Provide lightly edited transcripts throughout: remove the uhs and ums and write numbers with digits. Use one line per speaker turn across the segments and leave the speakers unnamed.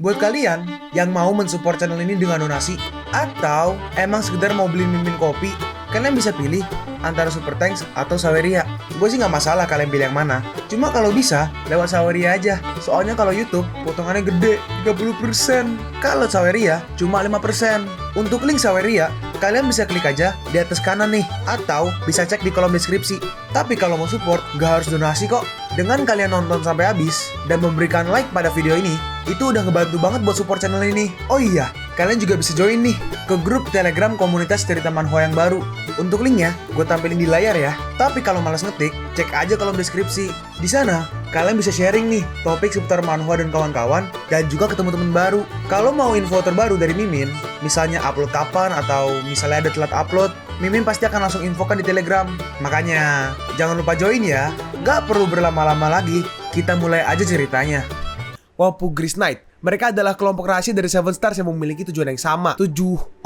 Buat kalian yang mau mensupport channel ini dengan donasi atau emang sekedar mau beli mimin kopi, kalian bisa pilih antara Super Thanks atau Saweria. Gue sih nggak masalah kalian pilih yang mana. Cuma kalau bisa lewat Saweria aja. Soalnya kalau YouTube potongannya gede 30%. Kalau Saweria cuma 5%. Untuk link Saweria kalian bisa klik aja di atas kanan nih, atau bisa cek di kolom deskripsi. Tapi kalau mau support nggak harus donasi kok. Dengan kalian nonton sampai habis dan memberikan like pada video ini, itu udah ngebantu banget buat support channel ini. Oh iya, kalian juga bisa join nih ke grup Telegram komunitas cerita manhwa yang baru. Untuk linknya gue tampilin di layar ya. Tapi kalau malas ngetik, cek aja kolom deskripsi. Di sana kalian bisa sharing nih topik seputar manhwa dan kawan-kawan, dan juga ketemu teman baru. Kalau mau info terbaru dari Mimin, misalnya upload kapan atau misalnya ada telat upload, Mimin pasti akan langsung infokan di Telegram. Makanya jangan lupa join ya. Gak perlu berlama-lama lagi, kita mulai aja ceritanya. Walpurgis Night. Mereka adalah kelompok rahasia dari Seven Stars yang memiliki tujuan yang sama. 7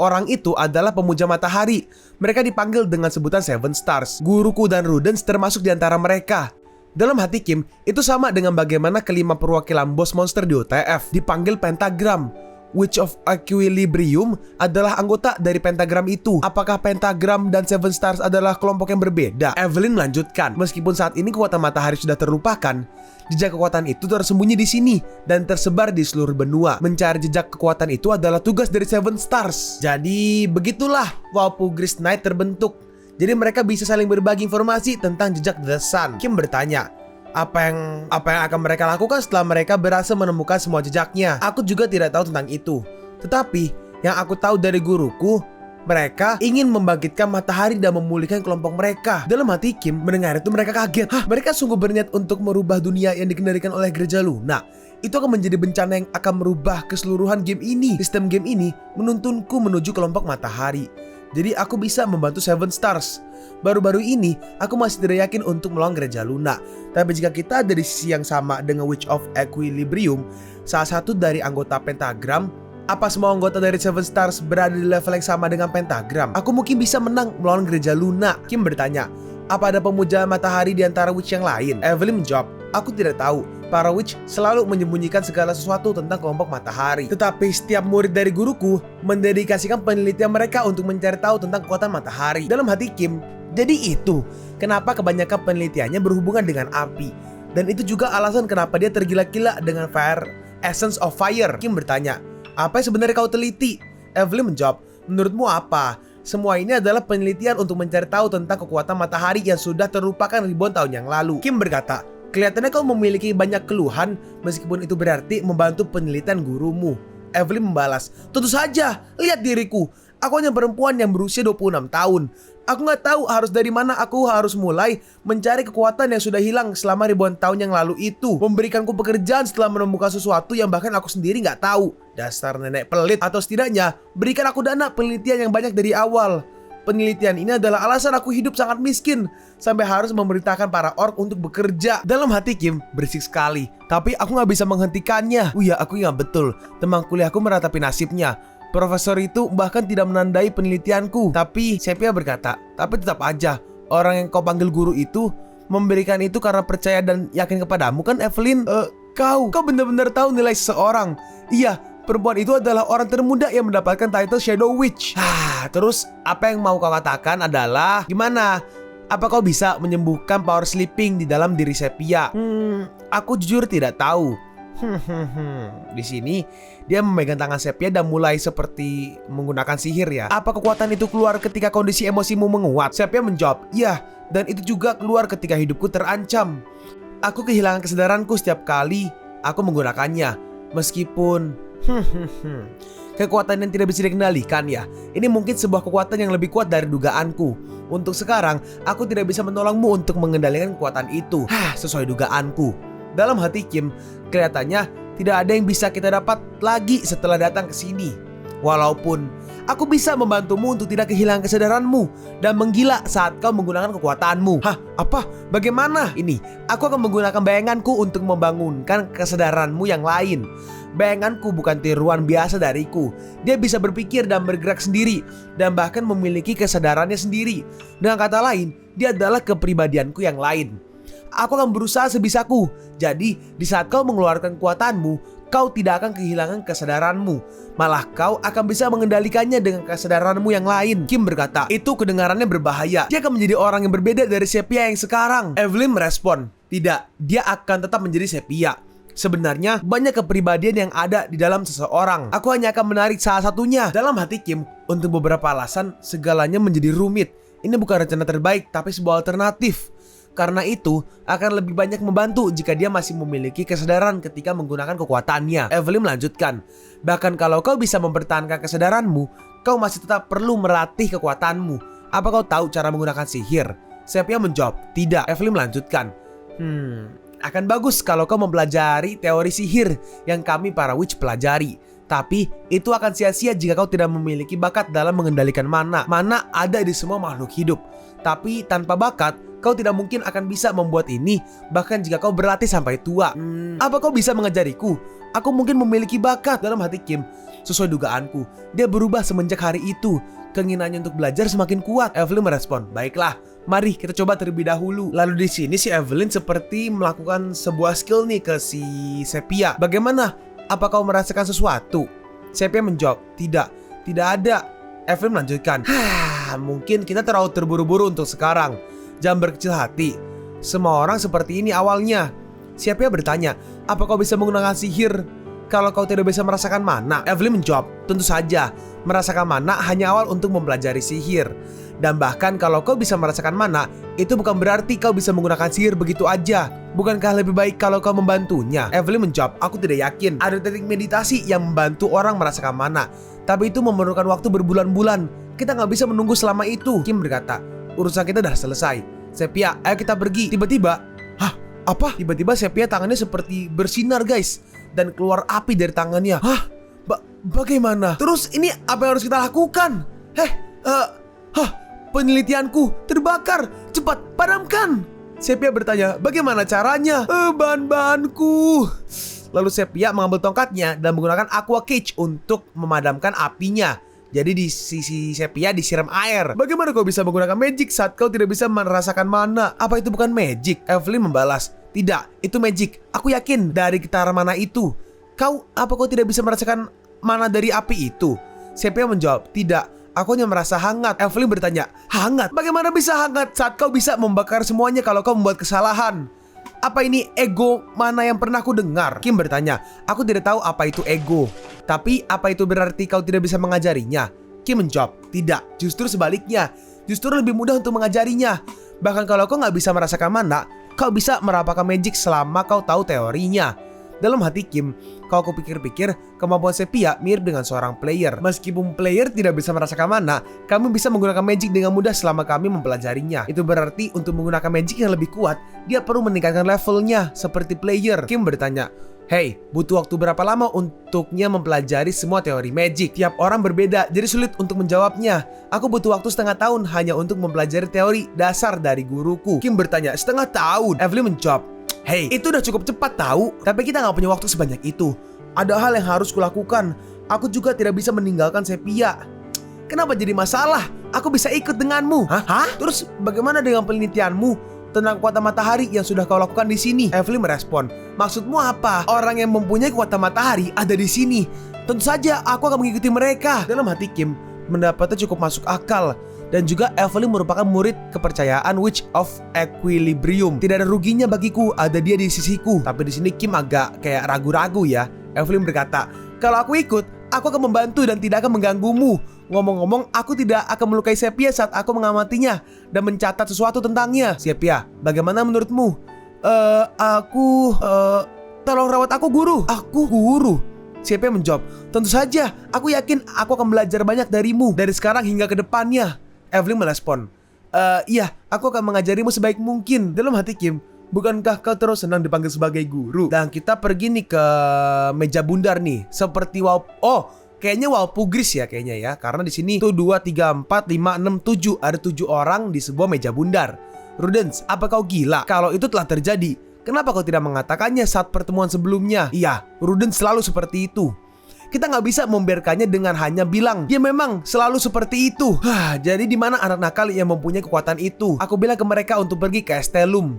orang itu adalah pemuja matahari. Mereka dipanggil dengan sebutan Seven Stars. Guruku dan Rudens termasuk di antara mereka. Dalam hati Kim, itu sama dengan bagaimana kelima perwakilan bos monster di OTF dipanggil Pentagram. Witch of Equilibrium adalah anggota dari pentagram itu. Apakah Pentagram dan Seven Stars adalah kelompok yang berbeda? Evelyn melanjutkan, meskipun saat ini kekuatan matahari sudah terlupakan, jejak kekuatan itu tersembunyi di sini dan tersebar di seluruh benua. Mencari jejak kekuatan itu adalah tugas dari Seven Stars. Jadi begitulah Walpurgis Night terbentuk. Jadi mereka bisa saling berbagi informasi tentang jejak The Sun. Kim bertanya, apa yang akan mereka lakukan setelah mereka berhasil menemukan semua jejaknya? Aku juga tidak tahu tentang itu. Tetapi yang aku tahu dari guruku, mereka ingin membangkitkan matahari dan memulihkan kelompok mereka. Dalam hati Kim mendengar itu mereka kaget. Mereka sungguh berniat untuk merubah dunia yang dikendalikan oleh Gereja Luna. Itu akan menjadi bencana yang akan merubah keseluruhan game ini. Sistem game ini menuntunku menuju kelompok matahari. Jadi aku bisa membantu Seven Stars. Baru-baru ini aku masih tidak yakin untuk melawan Gereja Luna. Tapi jika kita ada di sisi yang sama dengan Witch of Equilibrium, salah satu dari anggota Pentagram, apa semua anggota dari Seven Stars berada di level yang sama dengan Pentagram? Aku mungkin bisa menang melawan Gereja Luna. Kim bertanya, apa ada pemuja matahari di antara Witch yang lain? Evelyn menjawab, aku tidak tahu. Para Witch selalu menyembunyikan segala sesuatu tentang kelompok matahari. Tetapi setiap murid dari guruku mendedikasikan penelitian mereka untuk mencari tahu tentang kekuatan matahari. Dalam hati Kim, jadi itu kenapa kebanyakan penelitiannya berhubungan dengan api. Dan itu juga alasan kenapa dia tergila-gila dengan Fire Essence of Fire. Kim bertanya, apa yang sebenarnya kau teliti? Evelyn menjawab, menurutmu apa? Semua ini adalah penelitian untuk mencari tahu tentang kekuatan matahari yang sudah terlupakan ribuan tahun yang lalu. Kim berkata, kelihatannya kau memiliki banyak keluhan, meskipun itu berarti membantu penelitian gurumu. Evelyn membalas, tentu saja, lihat diriku. Aku hanya perempuan yang berusia 26 tahun. Aku gak tahu harus dari mana aku harus mulai mencari kekuatan yang sudah hilang selama ribuan tahun yang lalu itu. Memberikanku pekerjaan setelah menemukan sesuatu yang bahkan aku sendiri gak tahu. Dasar nenek pelit. Atau setidaknya berikan aku dana penelitian yang banyak dari awal. Penelitian ini adalah alasan aku hidup sangat miskin sampai harus memerintahkan para orc untuk bekerja. Dalam hati Kim berisik sekali, tapi aku gak bisa menghentikannya. Iya, aku ingat betul, teman kuliahku meratapi nasibnya. Profesor itu bahkan tidak menandai penelitianku. Tapi Sepia berkata, tapi tetap aja orang yang kau panggil guru itu memberikan itu karena percaya dan yakin kepadamu kan, Evelyn? Kau benar-benar tahu nilai seseorang. Iya, perempuan itu adalah orang termuda yang mendapatkan title Shadow Witch. Terus apa yang mau kau katakan adalah gimana? Apa kau bisa menyembuhkan power sleeping di dalam diri Sepia? Aku jujur tidak tahu. Di sini dia memegang tangan Sepia dan mulai seperti menggunakan sihir ya. Apa kekuatan itu keluar ketika kondisi emosimu menguat? Sepia menjawab, iya, dan itu juga keluar ketika hidupku terancam. Aku kehilangan kesadaranku setiap kali aku menggunakannya. Meskipun kekuatan yang tidak bisa dikendalikan ya. Ini mungkin sebuah kekuatan yang lebih kuat dari dugaanku. Untuk sekarang, aku tidak bisa menolongmu untuk mengendalikan kekuatan itu. Sesuai dugaanku. Dalam hati Kim, kelihatannya tidak ada yang bisa kita dapat lagi setelah datang ke sini. Walaupun aku bisa membantumu untuk tidak kehilangan kesadaranmu dan menggila saat kau menggunakan kekuatanmu. Apa? Bagaimana? Ini, aku akan menggunakan bayanganku untuk membangunkan kesadaranmu yang lain. Bayanganku bukan tiruan biasa dariku. Dia bisa berpikir dan bergerak sendiri, dan bahkan memiliki kesadarannya sendiri. Dengan kata lain, dia adalah kepribadianku yang lain. Aku akan berusaha sebisaku. Jadi, di saat kau mengeluarkan kekuatanmu,
kau tidak akan kehilangan kesadaranmu. Malah kau akan bisa mengendalikannya dengan kesadaranmu yang lain. Kim berkata, itu kedengarannya berbahaya. Dia akan menjadi orang yang berbeda dari Sepia yang sekarang. Evelyn merespon, tidak, dia akan tetap menjadi Sepia. Sebenarnya banyak kepribadian yang ada di dalam seseorang. Aku hanya akan menarik salah satunya. Dalam hati Kim, untuk beberapa alasan segalanya menjadi rumit. Ini bukan rencana terbaik, tapi sebuah alternatif. Karena itu akan lebih banyak membantu jika dia masih memiliki kesadaran ketika menggunakan kekuatannya. Evelyn melanjutkan, bahkan kalau kau bisa mempertahankan kesadaranmu, kau masih tetap perlu melatih kekuatanmu. Apa kau tahu cara menggunakan sihir? Sepia menjawab, tidak. Evelyn melanjutkan, akan bagus kalau kau mempelajari teori sihir yang kami para witch pelajari. Tapi itu akan sia-sia jika kau tidak memiliki bakat dalam mengendalikan mana. Mana ada di semua makhluk hidup. Tapi tanpa bakat, kau tidak mungkin akan bisa membuat ini. Bahkan jika kau berlatih sampai tua. Apa kau bisa mengajariku? Aku mungkin memiliki bakat. Dalam hati Kim, sesuai dugaanku, dia berubah semenjak hari itu. Keinginannya untuk belajar semakin kuat. Evelyn merespon, baiklah, mari kita coba terlebih dahulu. Lalu di sini si Evelyn seperti melakukan sebuah skill nih ke si Sepia. Bagaimana? Apa kau merasakan sesuatu? Sepia menjawab, tidak ada. Evelyn melanjutkan, mungkin kita terlalu terburu-buru untuk sekarang. Jangan berkecil hati. Semua orang seperti ini awalnya. Sepia bertanya, apa kau bisa menggunakan sihir kalau kau tidak bisa merasakan mana? Evelyn menjawab, tentu saja. Merasakan mana hanya awal untuk mempelajari sihir. Dan bahkan kalau kau bisa merasakan mana, itu bukan berarti kau bisa menggunakan sihir begitu aja. Bukankah lebih baik kalau kau membantunya? Evelyn menjawab, aku tidak yakin ada teknik meditasi yang membantu orang merasakan mana. Tapi itu memerlukan waktu berbulan-bulan. Kita nggak bisa menunggu selama itu. Kim berkata, urusan kita udah selesai. Sepia, ayo kita pergi. Tiba-tiba, apa? Tiba-tiba Sepia tangannya seperti bersinar guys. Dan keluar api dari tangannya. Bagaimana? Terus ini apa yang harus kita lakukan? Penelitianku terbakar. Cepat, padamkan. Sepia bertanya, bagaimana caranya? Bahan-bahanku. Lalu Sepia mengambil tongkatnya dan menggunakan aqua cage untuk memadamkan apinya. Jadi di sisi Sepia disiram air. Bagaimana kau bisa menggunakan magic saat kau tidak bisa merasakan mana? Apa itu bukan magic? Evelyn membalas, tidak, itu magic. Aku yakin dari getaran mana itu. Apa kau tidak bisa merasakan mana dari api itu? Sepia menjawab, tidak. Aku hanya merasa hangat. Evelyn bertanya, hangat? Bagaimana bisa hangat saat kau bisa membakar semuanya kalau kau membuat kesalahan? Apa ini ego mana yang pernah aku dengar? Kim bertanya, aku tidak tahu apa itu ego. Tapi apa itu berarti kau tidak bisa mengajarinya? Kim menjawab, tidak, justru sebaliknya. Justru lebih mudah untuk mengajarinya. Bahkan kalau kau nggak bisa merasakan mana, kau bisa merapalkan magic selama kau tahu teorinya. Dalam hati Kim, kalau aku pikir-pikir, kemampuan Sepia mirip dengan seorang player. Meskipun player tidak bisa merasakan mana, kami bisa menggunakan magic dengan mudah selama kami mempelajarinya. Itu berarti untuk menggunakan magic yang lebih kuat, dia perlu meningkatkan levelnya seperti player. Kim bertanya, hey, butuh waktu berapa lama untuknya mempelajari semua teori magic? Tiap orang berbeda, jadi sulit untuk menjawabnya. Aku butuh waktu setengah tahun hanya untuk mempelajari teori dasar dari guruku. Kim bertanya, setengah tahun? Evelyn menjawab, hey, itu udah cukup cepat tahu. Tapi kita gak punya waktu sebanyak itu. Ada hal yang harus kulakukan. Aku juga tidak bisa meninggalkan Sepia. Kenapa jadi masalah? Aku bisa ikut denganmu. Hah? Terus bagaimana dengan penelitianmu tentang kekuatan matahari yang sudah kau lakukan di sini? Evelyn merespon, maksudmu apa? Orang yang mempunyai kekuatan matahari ada di sini. Tentu saja aku akan mengikuti mereka. Dalam hati Kim, mendapatnya cukup masuk akal. Dan juga Evelyn merupakan murid kepercayaan Witch of Equilibrium. Tidak ada ruginya bagiku ada dia di sisiku. Tapi di sini Kim agak kayak ragu-ragu ya. Evelyn berkata, kalau aku ikut, aku akan membantu dan tidak akan mengganggumu. Ngomong-ngomong, aku tidak akan melukai Sepia saat aku mengamatinya dan mencatat sesuatu tentangnya. Sepia, bagaimana menurutmu? Tolong rawat aku, guru. Aku guru? Sepia menjawab, tentu saja, aku yakin aku akan belajar banyak darimu dari sekarang hingga ke depannya. Evelyn merespon, iya, aku akan mengajarimu sebaik mungkin. Dalam hati Kim, bukankah kau terus senang dipanggil sebagai guru? Dan kita pergi nih ke meja bundar nih, seperti kayaknya Walpurgis ya kayaknya ya. Karena di sini tuh 2, 3, 4, 5, 6, 7 ada 7 orang di sebuah meja bundar. Rudens, apa kau gila? Kalau itu telah terjadi, kenapa kau tidak mengatakannya saat pertemuan sebelumnya? Iya, Rudens selalu seperti itu. Kita nggak bisa membiarkannya dengan hanya bilang dia memang selalu seperti itu. Jadi di mana anak nakal yang mempunyai kekuatan itu? Aku bilang ke mereka untuk pergi ke Estelum.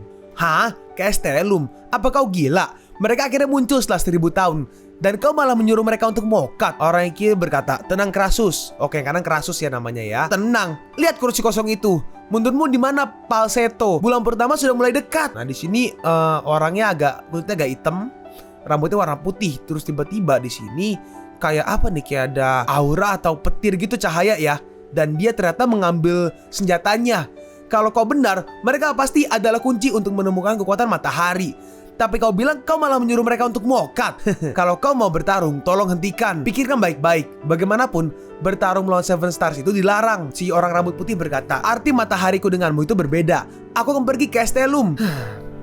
Ke Estelum? Apa kau gila? Mereka akhirnya muncul setelah 1000 tahun. Dan kau malah menyuruh mereka untuk mokat. Orang yang kiri berkata, tenang Krasus. Oke, karena Krasus ya namanya ya. Tenang, lihat kursi kosong itu. Menurutmu di mana Falsetto? Bulan pertama sudah mulai dekat. Nah di sini orangnya kulitnya agak hitam, rambutnya warna putih. Terus tiba-tiba di sini kayak apa nih? Kayak ada aura atau petir gitu cahaya ya. Dan dia ternyata mengambil senjatanya. Kalau kau benar, mereka pasti adalah kunci untuk menemukan kekuatan matahari. Tapi kau bilang kau malah menyuruh mereka untuk mokat. Kalau kau mau bertarung, tolong hentikan. Pikirkan baik-baik. Bagaimanapun, bertarung melawan Seven Stars itu dilarang. Si orang rambut putih berkata, arti matahariku denganmu itu berbeda. Aku akan pergi ke Estelum.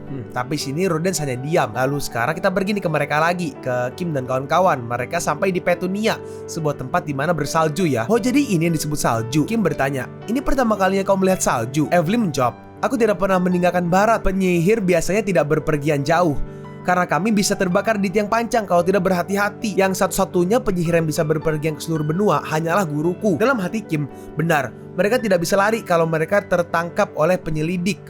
Tapi sini Rudens hanya diam. Lalu sekarang kita pergi nih ke mereka lagi, ke Kim dan kawan-kawan. Mereka sampai di Petunia, sebuah tempat di mana bersalju ya. Oh jadi ini yang disebut salju? Kim bertanya, ini pertama kalinya kau melihat salju? Evelyn menjawab, aku tidak pernah meninggalkan barat. Penyihir biasanya tidak berpergian jauh, karena kami bisa terbakar di tiang pancang kalau tidak berhati-hati. Yang satu-satunya penyihir yang bisa berpergian ke seluruh benua hanyalah guruku. Dalam hati Kim, benar, mereka tidak bisa lari kalau mereka tertangkap oleh penyelidik.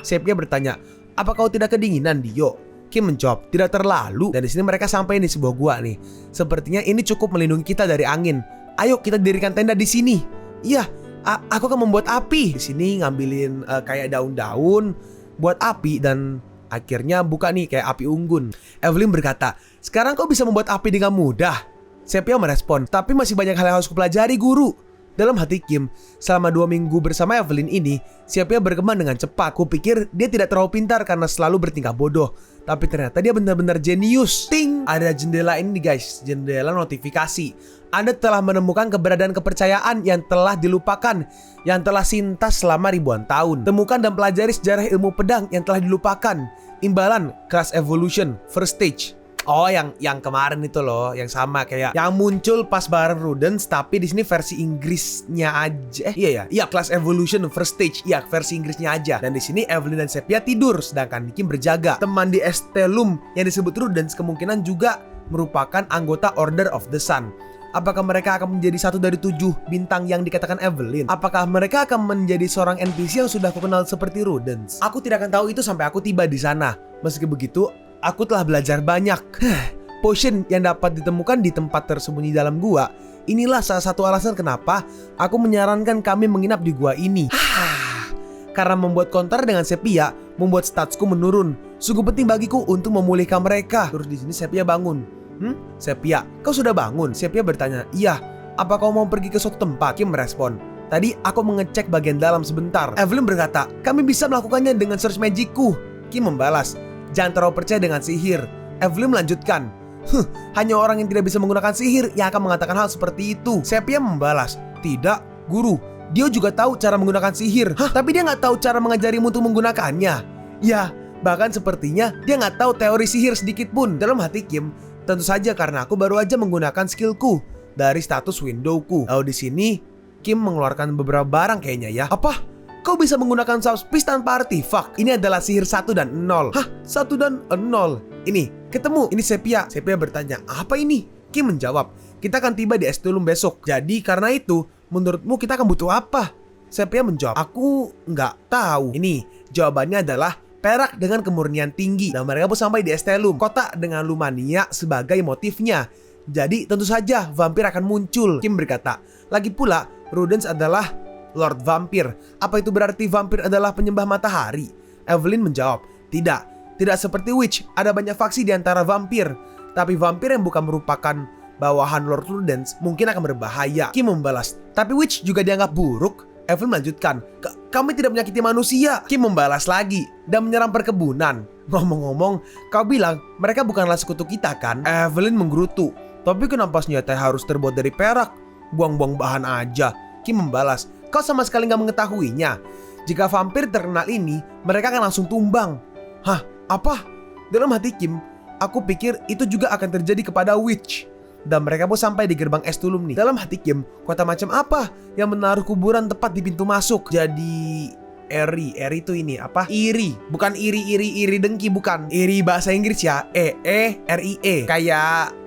Sepia bertanya, apa kau tidak kedinginan, Dio? Kim menjawab, tidak terlalu. Dan di sini mereka sampai di sebuah gua nih. Sepertinya ini cukup melindungi kita dari angin. Ayo kita dirikan tenda di sini. Iya, aku akan membuat api. Di sini ngambilin kayak daun-daun buat api dan akhirnya buka nih kayak api unggun. Evelyn berkata, sekarang kau bisa membuat api dengan mudah. Sepia merespon, tapi masih banyak hal yang harus kupelajari, guru. Dalam hati Kim, selama 2 minggu bersama Evelyn ini, Sepia berkembang dengan cepat. Kupikir dia tidak terlalu pintar karena selalu bertingkah bodoh. Tapi ternyata dia benar-benar jenius. Ting! Ada jendela ini guys, jendela notifikasi. Anda telah menemukan keberadaan kepercayaan yang telah dilupakan, yang telah sintas selama ribuan tahun. Temukan dan pelajari sejarah ilmu pedang yang telah dilupakan. Imbalan Class Evolution First Stage. Oh, yang kemarin itu loh, yang sama kayak yang muncul pas bareng Rudens, tapi di sini versi Inggrisnya aja. Iya, Class Evolution First Stage. Iya, versi Inggrisnya aja. Dan di sini Evelyn dan Sepia tidur, sedangkan Kim berjaga. Teman di Estelum yang disebut Rudens kemungkinan juga merupakan anggota Order of the Sun. Apakah mereka akan menjadi satu dari 7 bintang yang dikatakan Evelyn? Apakah mereka akan menjadi seorang NPC yang sudah aku kenal seperti Rudens? Aku tidak akan tahu itu sampai aku tiba di sana. Meski begitu, aku telah belajar banyak. Potion yang dapat ditemukan di tempat tersembunyi dalam gua. Inilah salah satu alasan kenapa aku menyarankan kami menginap di gua ini. Karena membuat konter dengan Sepia membuat statusku menurun. Sungguh penting bagiku untuk memulihkan mereka. Terus di sini Sepia bangun. Sepia, kau sudah bangun? Sepia bertanya, iya. Apa kau mau pergi ke suatu tempat? Kim merespon, tadi aku mengecek bagian dalam sebentar. Evelyn berkata, kami bisa melakukannya dengan search magicku. Kim membalas, jangan terlalu percaya dengan sihir. Evelyn melanjutkan, hanya orang yang tidak bisa menggunakan sihir yang akan mengatakan hal seperti itu. Sepia membalas, tidak, guru. Dia juga tahu cara menggunakan sihir. Tapi dia nggak tahu cara mengajarimu untuk menggunakannya. Ya, bahkan sepertinya dia nggak tahu teori sihir sedikit pun. Dalam hati Kim, tentu saja karena aku baru aja menggunakan skillku dari status windowku. Lalu di sini Kim mengeluarkan beberapa barang kayaknya ya. Apa? Kau bisa menggunakan subspace tanpa artifak? Ini adalah sihir 1 dan 0. 1 dan 0. Ini, ketemu. Ini Sepia. Sepia bertanya, apa ini? Kim menjawab, kita akan tiba di Estelum besok. Jadi karena itu, menurutmu kita akan butuh apa? Sepia menjawab, aku nggak tahu. Ini, jawabannya adalah perak dengan kemurnian tinggi. Dan mereka pun sampai di Estelum, kota dengan Lumania sebagai motifnya. Jadi tentu saja vampir akan muncul. Kim berkata, lagi pula Rudens adalah Lord Vampir. Apa itu berarti vampir adalah penyembah matahari? Evelyn menjawab, tidak seperti Witch. Ada banyak faksi di antara vampir. Tapi vampir yang bukan merupakan bawahan Lord Rudens mungkin akan berbahaya. Kim membalas, tapi Witch juga dianggap buruk. Evelyn melanjutkan, kami tidak menyakiti manusia. Kim membalas lagi dan menyerang perkebunan. Ngomong-ngomong, kau bilang mereka bukanlah sekutu kita kan? Evelyn menggerutu, tapi kenapa senjata harus terbuat dari perak? Buang-buang bahan aja. Kim membalas, kau sama sekali gak mengetahuinya. Jika vampir terkenal ini, mereka akan langsung tumbang. Hah? Apa? Dalam hati Kim, aku pikir itu juga akan terjadi kepada Witch. Dan mereka pun sampai di gerbang Estelum nih. Dalam hati Kim, kota macam apa yang menaruh kuburan tepat di pintu masuk? Jadi Eri itu ini apa? Iri, bukan iri dengki, bukan. Iri bahasa Inggris ya. R-I-E. Kayak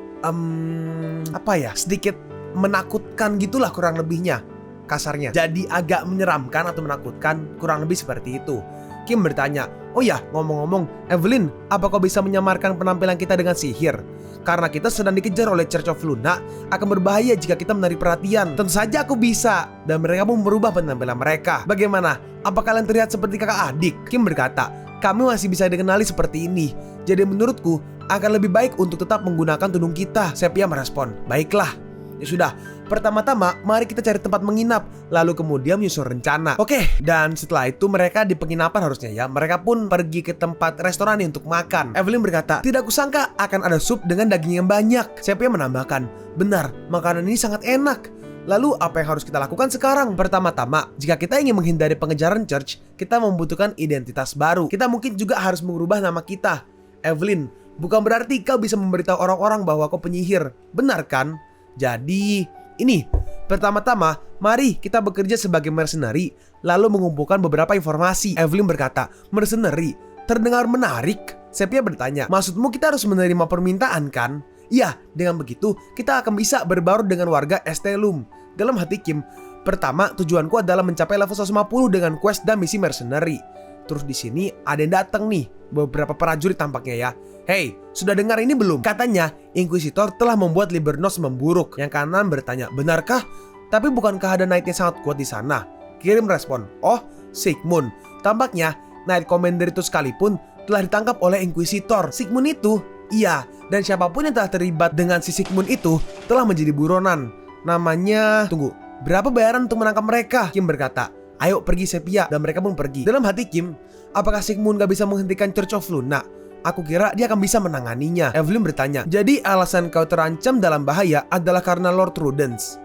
apa ya? Sedikit menakutkan gitulah kurang lebihnya, kasarnya. Jadi agak menyeramkan atau menakutkan, kurang lebih seperti itu. Kim bertanya, oh ya, ngomong-ngomong, Evelyn, apa kau bisa menyamarkan penampilan kita dengan sihir? Karena kita sedang dikejar oleh Church of Luna, akan berbahaya jika kita menarik perhatian. Tentu saja aku bisa. Dan mereka pun merubah penampilan mereka. Bagaimana? Apa kalian terlihat seperti kakak adik? Kim berkata, kami masih bisa dikenali seperti ini. Jadi menurutku, akan lebih baik untuk tetap menggunakan tudung kita. Sepia merespon, baiklah. Ya sudah, pertama-tama mari kita cari tempat menginap, lalu kemudian menyusun rencana. Oke, dan setelah itu mereka di penginapan harusnya ya. Mereka pun pergi ke tempat restoran untuk makan. Evelyn berkata, tidak kusangka akan ada sup dengan daging yang banyak. Sepia menambahkan, benar, makanan ini sangat enak. Lalu apa yang harus kita lakukan sekarang? Pertama-tama, jika kita ingin menghindari pengejaran Church, kita membutuhkan identitas baru. Kita mungkin juga harus mengubah nama kita. Evelyn, bukan berarti kau bisa memberitahu orang-orang bahwa kau penyihir, benar kan? Jadi, ini pertama-tama, mari kita bekerja sebagai mercenary, lalu mengumpulkan beberapa informasi. Evelyn berkata, mercenary, terdengar menarik. Sepia bertanya, maksudmu kita harus menerima permintaan kan? Iya, dengan begitu kita akan bisa berbaur dengan warga Estelum. Dalam hati Kim, pertama tujuanku adalah mencapai level 150 dengan quest dan misi mercenary. Terus di sini ada yang datang nih, beberapa prajurit tampaknya ya. Hey, sudah dengar ini belum? Katanya, Inquisitor telah membuat Libernos memburuk. Yang kanan bertanya, benarkah? Tapi bukankah ada knight yang sangat kuat di sana? Kirim respon, oh, Sigmund. Tampaknya, Knight Commander itu sekalipun telah ditangkap oleh Inquisitor. Sigmund itu, iya, dan siapapun yang telah terlibat dengan si Sigmund itu telah menjadi buronan. Namanya, tunggu, berapa bayaran untuk menangkap mereka? Kim berkata, ayo pergi Sepia, dan mereka pun pergi. Dalam hati Kim, apakah Sigmund gak bisa menghentikan Church of Luna? Aku kira dia akan bisa menanganinya. Evelyn bertanya, jadi alasan kau terancam dalam bahaya adalah karena Lord Rudens?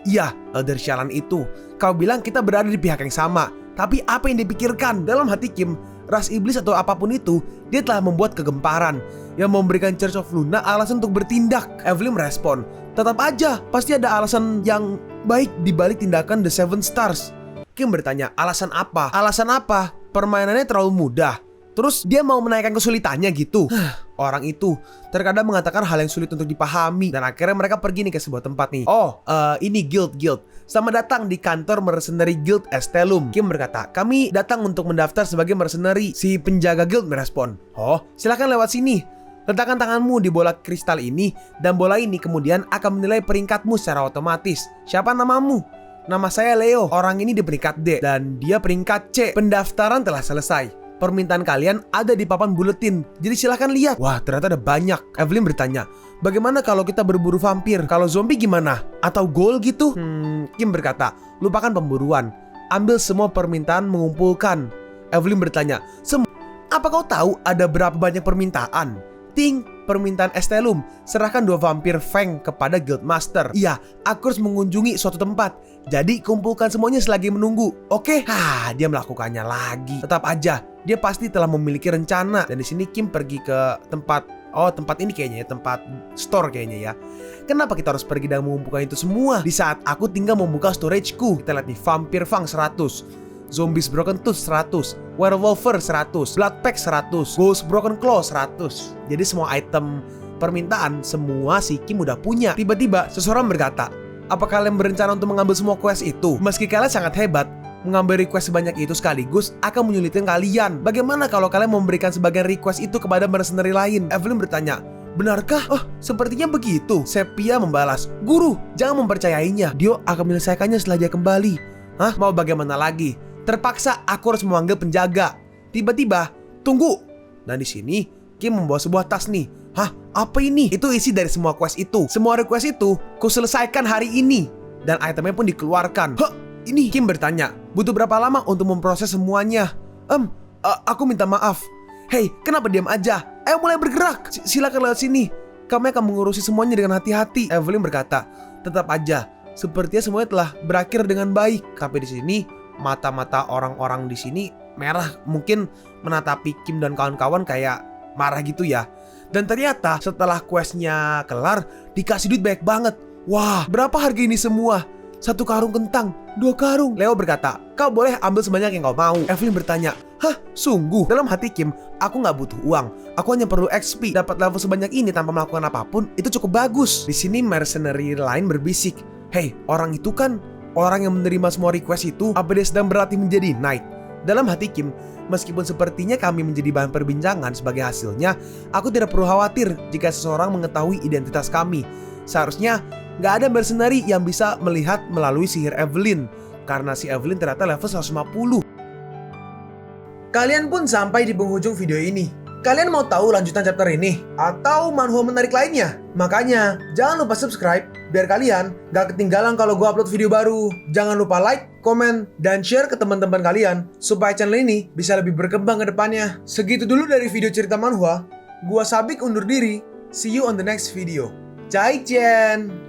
Iya, Elder Shallan itu. Kau bilang kita berada di pihak yang sama. Tapi apa yang dipikirkan? Dalam hati Kim, ras iblis atau apapun itu, dia telah membuat kegemparan yang memberikan Church of Luna alasan untuk bertindak. Evelyn merespon, tetap aja, pasti ada alasan yang baik dibalik tindakan The Seven Stars. Kim bertanya, alasan apa? Alasan apa? Permainannya terlalu mudah. Terus dia mau menaikkan kesulitannya gitu. Orang itu terkadang mengatakan hal yang sulit untuk dipahami. Dan akhirnya mereka pergi nih ke sebuah tempat nih. Oh, ini guild. Selamat datang di kantor mercenary guild Estelum. Kim berkata, kami datang untuk mendaftar sebagai mercenary. Si penjaga guild merespon, oh, silakan lewat sini. Letakkan tanganmu di bola kristal ini, dan bola ini kemudian akan menilai peringkatmu secara otomatis. Siapa namamu? Nama saya Leo. Orang ini di peringkat D dan dia peringkat C. Pendaftaran telah selesai. Permintaan kalian ada di papan buletin, jadi silahkan lihat. Wah, ternyata ada banyak. Evelyn bertanya, bagaimana kalau kita berburu vampir? Kalau zombie gimana? Atau ghoul gitu? Kim berkata, lupakan pemburuan. Ambil semua permintaan mengumpulkan. Evelyn bertanya, apa kau tahu ada berapa banyak permintaan? Ting, permintaan Estelum, serahkan 2 vampir Feng kepada Guildmaster. Iya, aku harus mengunjungi suatu tempat. Jadi kumpulkan semuanya selagi menunggu. Oke? Dia melakukannya lagi. Tetap aja, dia pasti telah memiliki rencana. Dan di sini Kim pergi ke tempat ini kayaknya ya, tempat store kayaknya ya. Kenapa kita harus pergi dan mengumpulkan itu semua? Di saat aku tinggal membuka storageku. Kita lihat nih, Vampir Fang 100, Zombies Broken Tooth 100, Werewolfer 100, Bloodpack 100, Ghost Broken Claw 100. Jadi semua item permintaan semua si Kim udah punya. Tiba-tiba seseorang berkata, apa kalian berencana untuk mengambil semua quest itu? Meski kalian sangat hebat, mengambil request sebanyak itu sekaligus akan menyulitkan kalian. Bagaimana kalau kalian memberikan sebagian request itu kepada mercenary lain? Evelyn bertanya, benarkah? Oh, sepertinya begitu. Sepia membalas, guru, jangan mempercayainya. Dia akan menyelesaikannya setelah dia kembali. Hah? Mau bagaimana lagi? Terpaksa aku harus memanggil penjaga. Tiba-tiba, tunggu. Dan di sini Kim membawa sebuah tas nih. Hah? Apa ini? Itu isi dari semua quest itu. Semua request itu ku selesaikan hari ini. Dan itemnya pun dikeluarkan. Hah? Ini? Kim bertanya, butuh berapa lama untuk memproses semuanya? Aku minta maaf. Hei, kenapa diam aja? Ayo mulai bergerak. Silakan lewat sini. Kami akan mengurusi semuanya dengan hati-hati. Evelyn berkata, tetap aja, sepertinya semuanya telah berakhir dengan baik. Tapi di sini mata-mata orang-orang di sini merah, mungkin menatapi Kim dan kawan-kawan kayak marah gitu ya. Dan ternyata setelah questnya kelar, dikasih duit banyak banget. Wah, berapa harga ini semua? 1 karung kentang, 2 karung. Leo berkata, kau boleh ambil sebanyak yang kau mau. Evelyn bertanya, hah, sungguh? Dalam hati Kim, aku gak butuh uang. Aku hanya perlu XP. Dapat level sebanyak ini tanpa melakukan apapun, itu cukup bagus. Di sini mercenary lain berbisik, hei, orang itu kan orang yang menerima semua request itu, apa dia sedang berlatih menjadi knight? Dalam hati Kim, meskipun sepertinya kami menjadi bahan perbincangan sebagai hasilnya, aku tidak perlu khawatir jika seseorang mengetahui identitas kami. Seharusnya nggak ada mercenary yang bisa melihat melalui sihir Evelyn, karena si Evelyn ternyata level 150.
Kalian pun sampai di penghujung video ini. Kalian mau tahu lanjutan chapter ini? Atau manhwa menarik lainnya? Makanya, jangan lupa subscribe biar kalian gak ketinggalan kalau gue upload video baru. Jangan lupa like, komen, dan share ke teman-teman kalian supaya channel ini bisa lebih berkembang ke depannya. Segitu dulu dari video cerita manhwa. Gua Sabik undur diri. See you on the next video. Jai Chen!